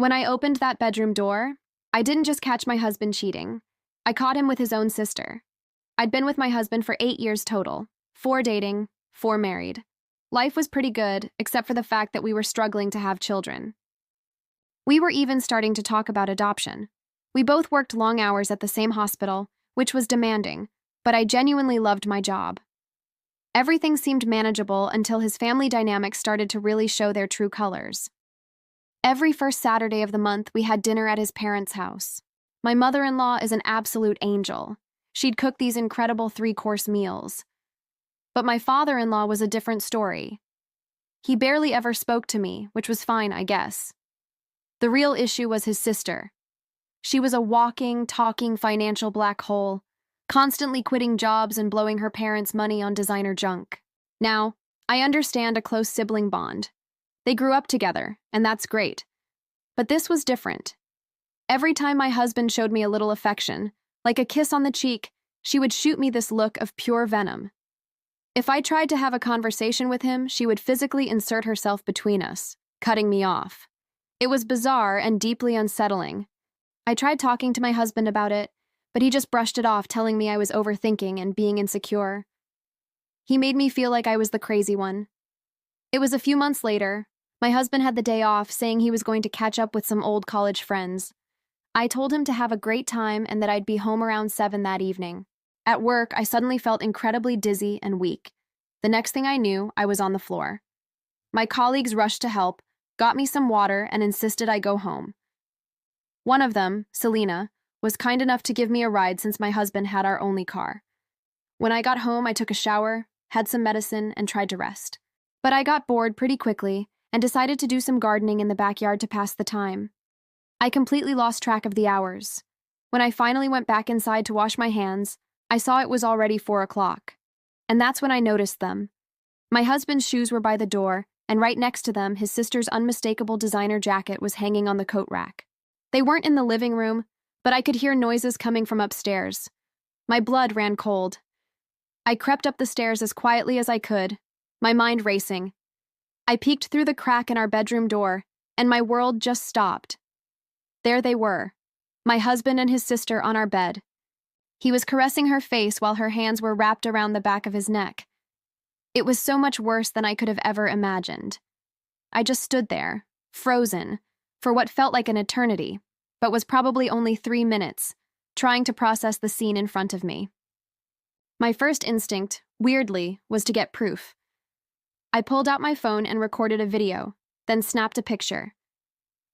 When I opened that bedroom door, I didn't just catch my husband cheating. I caught him with his own sister. I'd been with my husband for 8 years total, 4 dating, 4 married. Life was pretty good, except for the fact that we were struggling to have children. We were even starting to talk about adoption. We both worked long hours at the same hospital, which was demanding, but I genuinely loved my job. Everything seemed manageable until his family dynamics started to really show their true colors. Every first Saturday of the month, we had dinner at his parents' house. My mother-in-law is an absolute angel. She'd cook these incredible 3-course meals. But my father-in-law was a different story. He barely ever spoke to me, which was fine, I guess. The real issue was his sister. She was a walking, talking financial black hole, constantly quitting jobs and blowing her parents' money on designer junk. Now, I understand a close sibling bond. They grew up together, and that's great. But this was different. Every time my husband showed me a little affection, like a kiss on the cheek, she would shoot me this look of pure venom. If I tried to have a conversation with him, she would physically insert herself between us, cutting me off. It was bizarre and deeply unsettling. I tried talking to my husband about it, but he just brushed it off, telling me I was overthinking and being insecure. He made me feel like I was the crazy one. It was a few months later. My husband had the day off, saying he was going to catch up with some old college friends. I told him to have a great time and that I'd be home around 7 that evening. At work, I suddenly felt incredibly dizzy and weak. The next thing I knew, I was on the floor. My colleagues rushed to help, got me some water, and insisted I go home. One of them, Selena, was kind enough to give me a ride since my husband had our only car. When I got home, I took a shower, had some medicine, and tried to rest. But I got bored pretty quickly and decided to do some gardening in the backyard to pass the time. I completely lost track of the hours. When I finally went back inside to wash my hands, I saw it was already 4 o'clock. And that's when I noticed them. My husband's shoes were by the door, and right next to them, his sister's unmistakable designer jacket was hanging on the coat rack. They weren't in the living room, but I could hear noises coming from upstairs. My blood ran cold. I crept up the stairs as quietly as I could, my mind racing. I peeked through the crack in our bedroom door, and my world just stopped. There they were, my husband and his sister on our bed. He was caressing her face while her hands were wrapped around the back of his neck. It was so much worse than I could have ever imagined. I just stood there, frozen, for what felt like an eternity, but was probably only 3 minutes, trying to process the scene in front of me. My first instinct, weirdly, was to get proof. I pulled out my phone and recorded a video, then snapped a picture.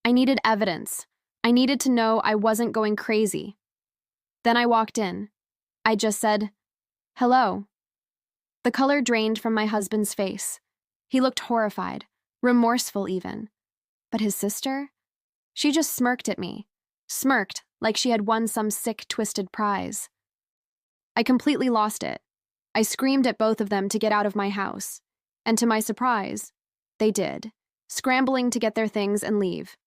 I needed evidence. I needed to know I wasn't going crazy. Then I walked in. I just said, "Hello." The color drained from my husband's face. He looked horrified, remorseful even. But his sister? She just smirked at me. Smirked like she had won some sick, twisted prize. I completely lost it. I screamed at both of them to get out of my house. And to my surprise, they did, scrambling to get their things and leave.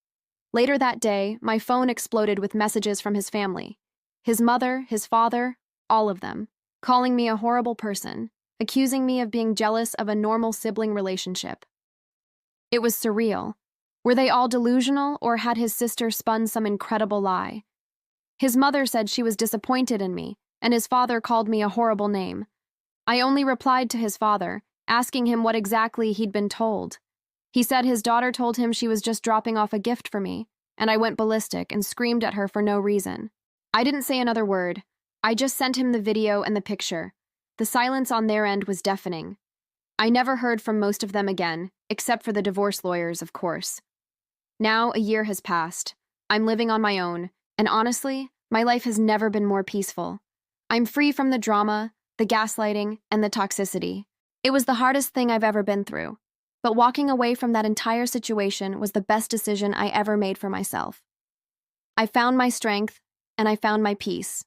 Later that day, my phone exploded with messages from his family. His mother, his father, all of them, calling me a horrible person, accusing me of being jealous of a normal sibling relationship. It was surreal. Were they all delusional, or had his sister spun some incredible lie? His mother said she was disappointed in me, and his father called me a horrible name. I only replied to his father, asking him what exactly he'd been told. He said his daughter told him she was just dropping off a gift for me, and I went ballistic and screamed at her for no reason. I didn't say another word. I just sent him the video and the picture. The silence on their end was deafening. I never heard from most of them again, except for the divorce lawyers, of course. Now a year has passed. I'm living on my own, and honestly, my life has never been more peaceful. I'm free from the drama, the gaslighting, and the toxicity. It was the hardest thing I've ever been through, but walking away from that entire situation was the best decision I ever made for myself. I found my strength, and I found my peace.